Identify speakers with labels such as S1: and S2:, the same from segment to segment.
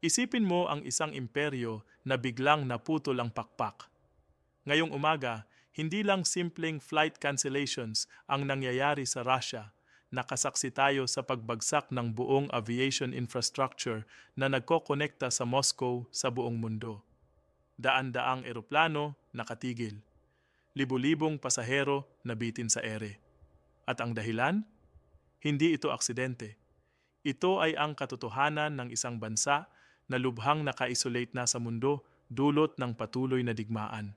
S1: Isipin mo ang isang imperyo na biglang naputol ang pakpak. Ngayong umaga, hindi lang simpleng flight cancellations ang nangyayari sa Russia. Nakasaksi tayo sa pagbagsak ng buong aviation infrastructure na nagkokonekta sa Moscow sa buong mundo. Daan-daang eroplano nakatigil. Libu-libong pasahero nabitin sa ere. At ang dahilan? Hindi ito aksidente. Ito ay ang katotohanan ng isang bansa na lubhang naka-isolate na sa mundo dulot ng patuloy na digmaan.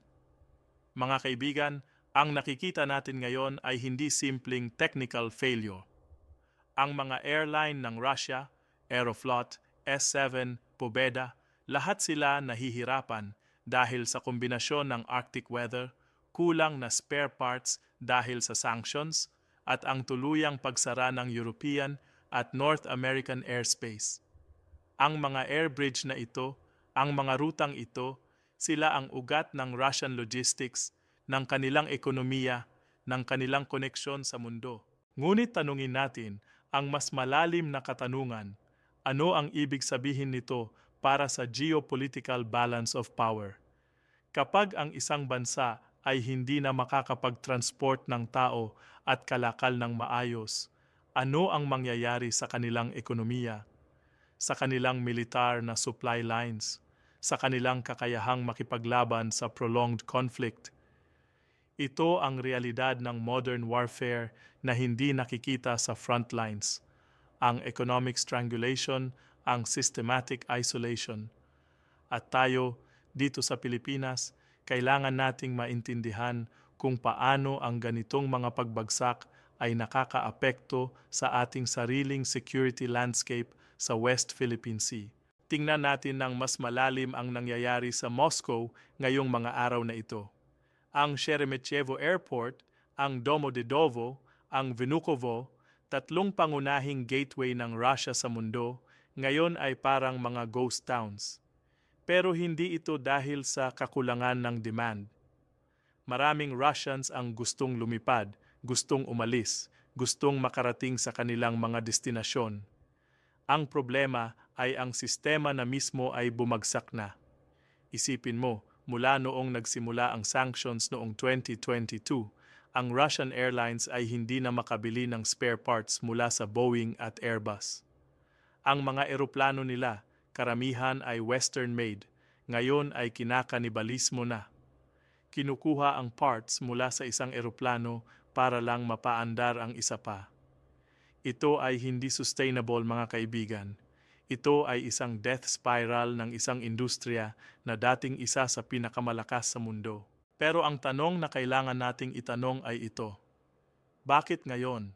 S1: Mga kaibigan, ang nakikita natin ngayon ay hindi simpleng technical failure. Ang mga airline ng Russia, Aeroflot, S7, Pobeda, lahat sila nahihirapan dahil sa kombinasyon ng Arctic weather, kulang na spare parts dahil sa sanctions, at ang tuluyang pagsara ng European at North American airspace. Ang mga air bridge na ito, ang mga rutang ito, sila ang ugat ng Russian logistics, ng kanilang ekonomiya, ng kanilang koneksyon sa mundo. Ngunit tanungin natin ang mas malalim na katanungan, ano ang ibig sabihin nito para sa geopolitical balance of power? Kapag ang isang bansa ay hindi na makakapag-transport ng tao at kalakal ng maayos, ano ang mangyayari sa kanilang ekonomiya, sa kanilang militar na supply lines, sa kanilang kakayahang makipaglaban sa prolonged conflict? Ito ang realidad ng modern warfare na hindi nakikita sa front lines. Ang economic strangulation, ang systematic isolation. At tayo, dito sa Pilipinas, kailangan nating maintindihan kung paano ang ganitong mga pagbagsak ay nakakaapekto sa ating sariling security landscape sa West Philippine Sea. Tingnan natin ng mas malalim ang nangyayari sa Moscow ngayong mga araw na ito. Ang Sheremetyevo Airport, ang Domodedovo, ang Vnukovo, tatlong pangunahing gateway ng Russia sa mundo, ngayon ay parang mga ghost towns. Pero hindi ito dahil sa kakulangan ng demand. Maraming Russians ang gustong lumipad, gustong umalis, gustong makarating sa kanilang mga destinasyon. Ang problema ay ang sistema na mismo ay bumagsak na. Isipin mo, mula noong nagsimula ang sanctions noong 2022, ang Russian Airlines ay hindi na makabili ng spare parts mula sa Boeing at Airbus. Ang mga eroplano nila, karamihan ay Western-made, ngayon ay kinakanibalismo na. Kinukuha ang parts mula sa isang eroplano para lang mapaandar ang isa pa. Ito ay hindi sustainable, mga kaibigan. Ito ay isang death spiral ng isang industriya na dating isa sa pinakamalakas sa mundo. Pero ang tanong na kailangan nating itanong ay ito. Bakit ngayon?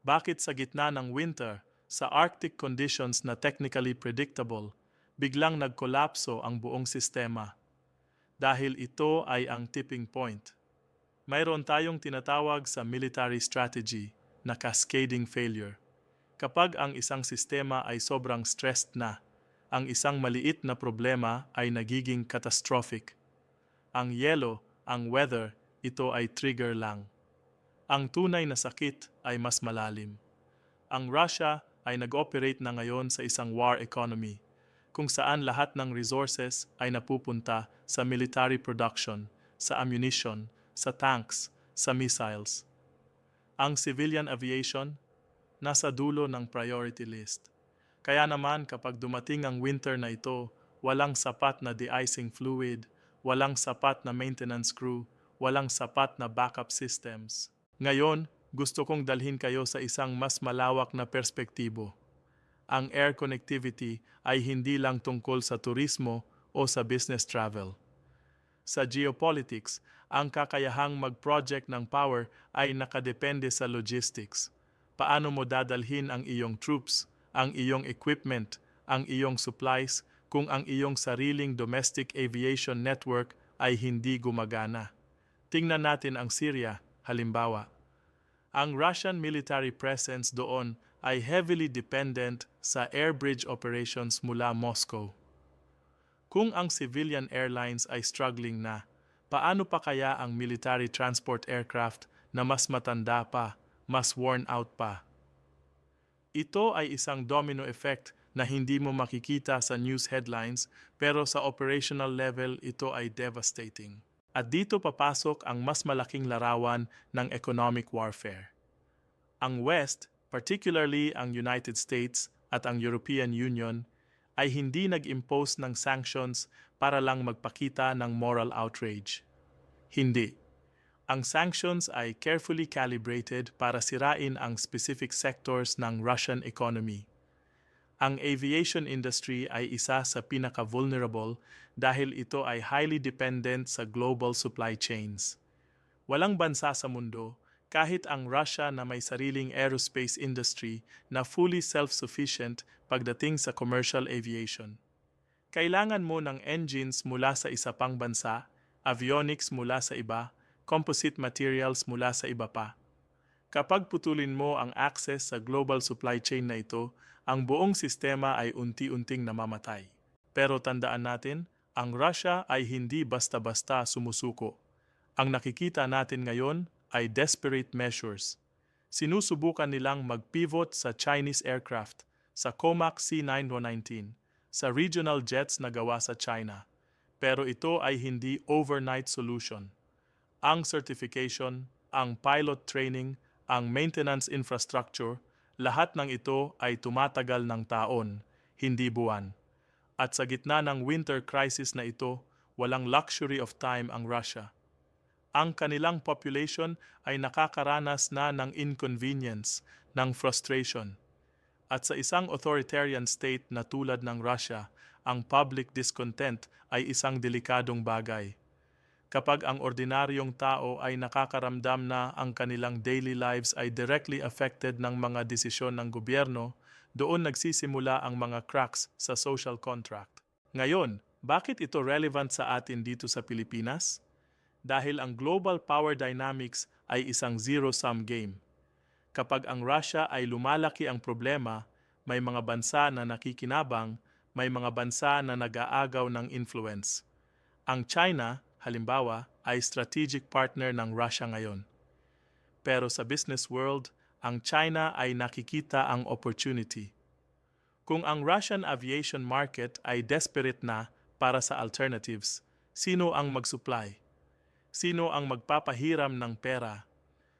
S1: Bakit sa gitna ng winter, sa Arctic conditions na technically predictable, biglang nagkolapso ang buong sistema? Dahil ito ay ang tipping point. Mayroon tayong tinatawag sa military strategy na cascading failure. Kapag ang isang sistema ay sobrang stressed na, ang isang maliit na problema ay nagiging catastrophic. Ang yelo, ang weather, ito ay trigger lang. Ang tunay na sakit ay mas malalim. Ang Russia ay nag-operate na ngayon sa isang war economy, kung saan lahat ng resources ay napupunta sa military production, sa ammunition, sa tanks, sa missiles. Ang civilian aviation, nasa dulo ng priority list. Kaya naman kapag dumating ang winter na ito, walang sapat na de-icing fluid, walang sapat na maintenance crew, walang sapat na backup systems. Ngayon, gusto kong dalhin kayo sa isang mas malawak na perspektibo. Ang air connectivity ay hindi lang tungkol sa turismo o sa business travel. Sa geopolitics, ang kakayahang mag-project ng power ay nakadepende sa logistics. Paano mo dadalhin ang iyong troops, ang iyong equipment, ang iyong supplies kung ang iyong sariling domestic aviation network ay hindi gumagana? Tingnan natin ang Syria, halimbawa. Ang Russian military presence doon ay heavily dependent sa air bridge operations mula Moscow. Kung ang civilian airlines ay struggling na, paano pa kaya ang military transport aircraft na mas matanda pa, mas worn out pa? Ito ay isang domino effect na hindi mo makikita sa news headlines pero sa operational level ito ay devastating. At dito papasok ang mas malaking larawan ng economic warfare. Ang West, particularly ang United States at ang European Union, ay hindi nag-impose ng sanctions para lang magpakita ng moral outrage. Hindi. Ang sanctions ay carefully calibrated para sirain ang specific sectors ng Russian economy. Ang aviation industry ay isa sa pinaka-vulnerable dahil ito ay highly dependent sa global supply chains. Walang bansa sa mundo, kahit ang Russia na may sariling aerospace industry na fully self-sufficient pagdating sa commercial aviation. Kailangan mo ng engines mula sa isa pang bansa, avionics mula sa iba, composite materials mula sa iba pa. Kapag putulin mo ang access sa global supply chain na ito, ang buong sistema ay unti-unting namamatay. Pero tandaan natin, ang Russia ay hindi basta-basta sumusuko. Ang nakikita natin ngayon ay desperate measures. Sinusubukan nilang mag-pivot sa Chinese aircraft, sa COMAC C919, sa regional jets na gawa sa China. Pero ito ay hindi overnight solution. Ang certification, ang pilot training, ang maintenance infrastructure, lahat ng ito ay tumatagal ng taon, hindi buwan. At sa gitna ng winter crisis na ito, walang luxury of time ang Russia. Ang kanilang population ay nakakaranas na ng inconvenience, ng frustration. At sa isang authoritarian state na tulad ng Russia, ang public discontent ay isang delikadong bagay. Kapag ang ordinaryong tao ay nakakaramdam na ang kanilang daily lives ay directly affected ng mga desisyon ng gobyerno, doon nagsisimula ang mga cracks sa social contract. Ngayon, bakit ito relevant sa atin dito sa Pilipinas? Dahil ang global power dynamics ay isang zero-sum game. Kapag ang Russia ay lumalaki ang problema, may mga bansa na nakikinabang, may mga bansa na nag-aagaw ng influence. Ang China, halimbawa, ay strategic partner ng Russia ngayon. Pero sa business world, ang China ay nakikita ang opportunity. Kung ang Russian aviation market ay desperate na para sa alternatives, sino ang mag-supply? Sino ang magpapahiram ng pera?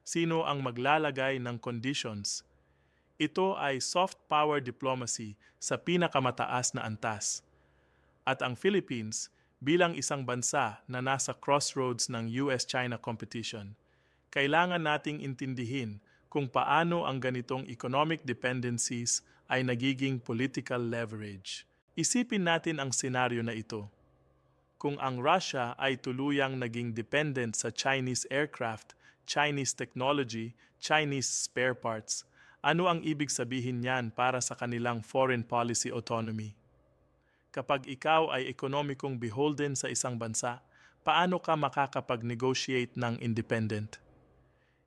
S1: Sino ang maglalagay ng conditions? Ito ay soft power diplomacy sa pinakamataas na antas. At ang Philippines, bilang isang bansa na nasa crossroads ng US-China competition, kailangan nating intindihin kung paano ang ganitong economic dependencies ay nagiging political leverage. Isipin natin ang senaryo na ito. Kung ang Russia ay tuluyang naging dependent sa Chinese aircraft, Chinese technology, Chinese spare parts, ano ang ibig sabihin niyan para sa kanilang foreign policy autonomy? Kapag ikaw ay ekonomikong beholden sa isang bansa, paano ka makakapag-negotiate ng independent?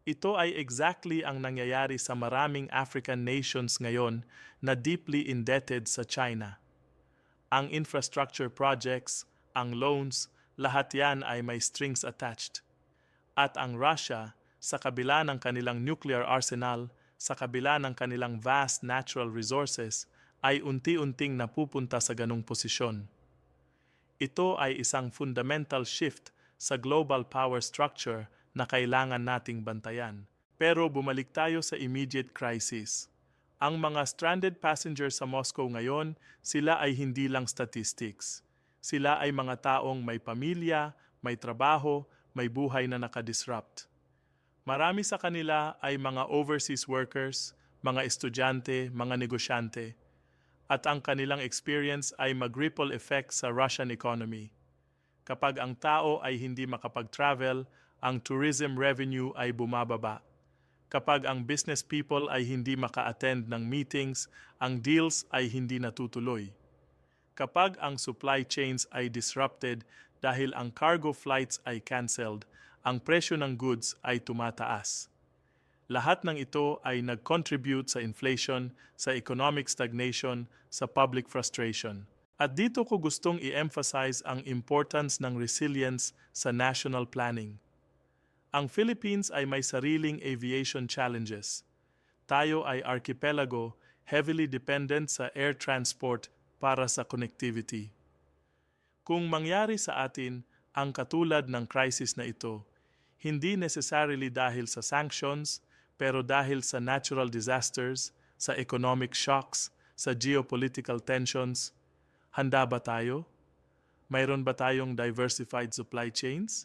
S1: Ito ay exactly ang nangyayari sa maraming African nations ngayon na deeply indebted sa China. Ang infrastructure projects, ang loans, lahat yan ay may strings attached. At ang Russia, sa kabila ng kanilang nuclear arsenal, sa kabila ng kanilang vast natural resources, ay unti-unting napupunta sa ganong posisyon. Ito ay isang fundamental shift sa global power structure na kailangan nating bantayan. Pero bumalik tayo sa immediate crisis. Ang mga stranded passengers sa Moscow ngayon, sila ay hindi lang statistics. Sila ay mga taong may pamilya, may trabaho, may buhay na nakadisrupt. Marami sa kanila ay mga overseas workers, mga estudyante, mga negosyante, at ang kanilang experience ay mag-ripple effect sa Russian economy. Kapag ang tao ay hindi makapag-travel, ang tourism revenue ay bumababa. Kapag ang business people ay hindi maka-attend ng meetings, ang deals ay hindi natutuloy. Kapag ang supply chains ay disrupted dahil ang cargo flights ay cancelled, ang presyo ng goods ay tumataas. Lahat ng ito ay nag-contribute sa inflation, sa economic stagnation, sa public frustration. At dito ko gustong i-emphasize ang importance ng resilience sa national planning. Ang Philippines ay may sariling aviation challenges. Tayo ay archipelago, heavily dependent sa air transport para sa connectivity. Kung mangyari sa atin ang katulad ng crisis na ito, hindi necessarily dahil sa sanctions, pero dahil sa natural disasters, sa economic shocks, sa geopolitical tensions, handa ba tayo? Mayroon ba tayong diversified supply chains?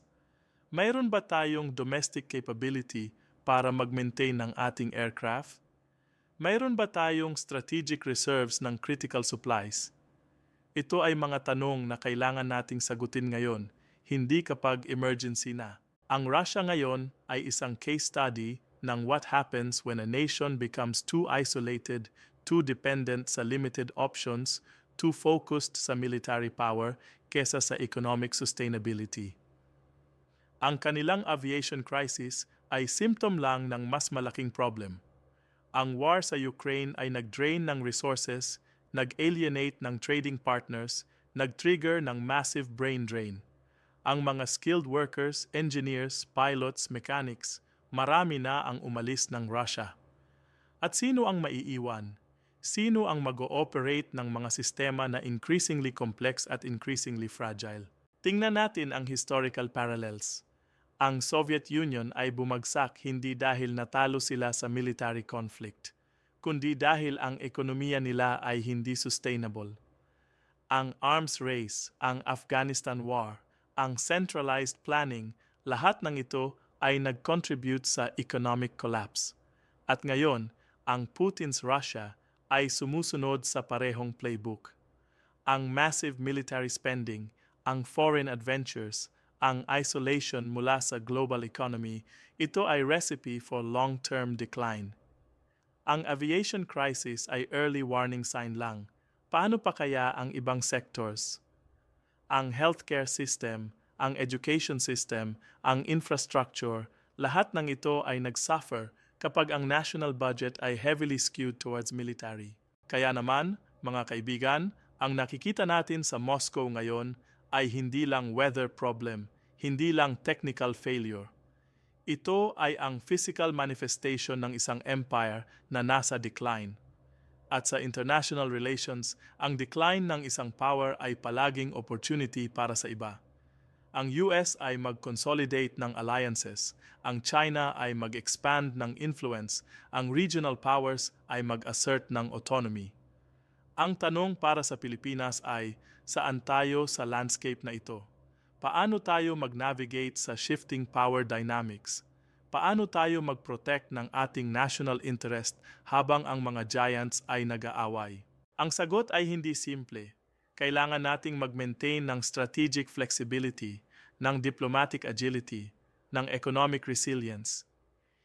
S1: Mayroon ba tayong domestic capability para mag-maintain ng ating aircraft? Mayroon ba tayong strategic reserves ng critical supplies? Ito ay mga tanong na kailangan nating sagutin ngayon, hindi kapag emergency na. Ang Russia ngayon ay isang case study ng what happens when a nation becomes too isolated, too dependent sa limited options, too focused sa military power kesa sa economic sustainability. Ang kanilang aviation crisis ay symptom lang ng mas malaking problem. Ang war sa Ukraine ay nag-drain ng resources, nag-alienate ng trading partners, nag-trigger ng massive brain drain. Ang mga skilled workers, engineers, pilots, mechanics, marami na ang umalis ng Russia. At sino ang maiiwan? Sino ang mag-ooperate ng mga sistema na increasingly complex at increasingly fragile? Tingnan natin ang historical parallels. Ang Soviet Union ay bumagsak hindi dahil natalo sila sa military conflict, kundi dahil ang ekonomiya nila ay hindi sustainable. Ang arms race, ang Afghanistan War, ang centralized planning, lahat ng ito ay nag-contribute sa economic collapse. At ngayon, ang Putin's Russia ay sumusunod sa parehong playbook. Ang massive military spending, ang foreign adventures, ang isolation mula sa global economy, ito ay recipe for long-term decline. Ang aviation crisis ay early warning sign lang. Paano pa kaya ang ibang sectors? Ang healthcare system, ang education system, ang infrastructure, lahat ng ito ay nagsuffer kapag ang national budget ay heavily skewed towards military. Kaya naman, mga kaibigan, ang nakikita natin sa Moscow ngayon ay hindi lang weather problem, hindi lang technical failure. Ito ay ang physical manifestation ng isang empire na nasa decline. At sa international relations, ang decline ng isang power ay palaging opportunity para sa iba. Ang US ay mag-consolidate ng alliances, ang China ay mag-expand ng influence, ang regional powers ay mag-assert ng autonomy. Ang tanong para sa Pilipinas ay, saan tayo sa landscape na ito? Paano tayo mag-navigate sa shifting power dynamics? Paano tayo mag-protect ng ating national interest habang ang mga giants ay nag-aaway? Ang sagot ay hindi simple. Kailangan nating mag-maintain ng strategic flexibility, ng diplomatic agility, ng economic resilience.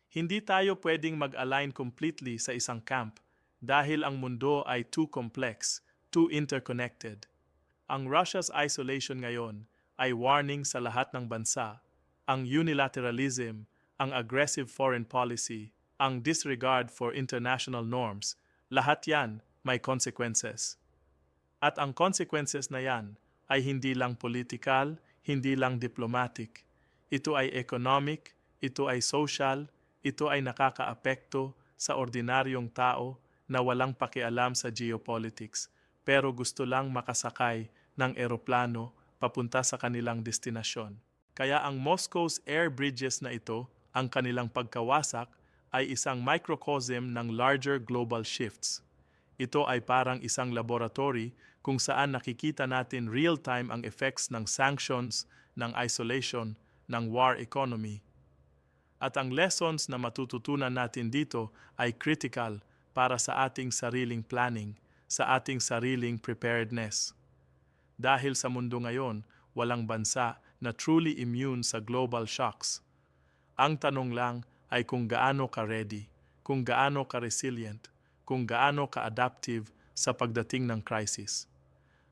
S1: Hindi tayo pwedeng mag-align completely sa isang camp dahil ang mundo ay too complex, too interconnected. Ang Russia's isolation ngayon ay warning sa lahat ng bansa. Ang unilateralism, ang aggressive foreign policy, ang disregard for international norms, lahat yan may consequences. At ang consequences na yan ay hindi lang political, hindi lang diplomatic. Ito ay economic, ito ay social, ito ay nakakaapekto sa ordinaryong tao na walang pakialam sa geopolitics, pero gusto lang makasakay ng eroplano papunta sa kanilang destinasyon. Kaya ang Moscow's air bridges na ito, ang kanilang pagkawasak, ay isang microcosm ng larger global shifts. Ito ay parang isang laboratory kung saan nakikita natin real-time ang effects ng sanctions, ng isolation, ng war economy. At ang lessons na matututunan natin dito ay critical para sa ating sariling planning, sa ating sariling preparedness. Dahil sa mundo ngayon, walang bansa na truly immune sa global shocks. Ang tanong lang ay kung gaano ka ready, kung gaano ka resilient, kung gaano ka adaptive sa pagdating ng crisis.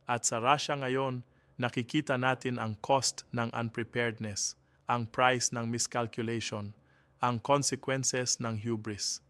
S1: At sa Russia ngayon, nakikita natin ang cost ng unpreparedness, ang price ng miscalculation, ang consequences ng hubris.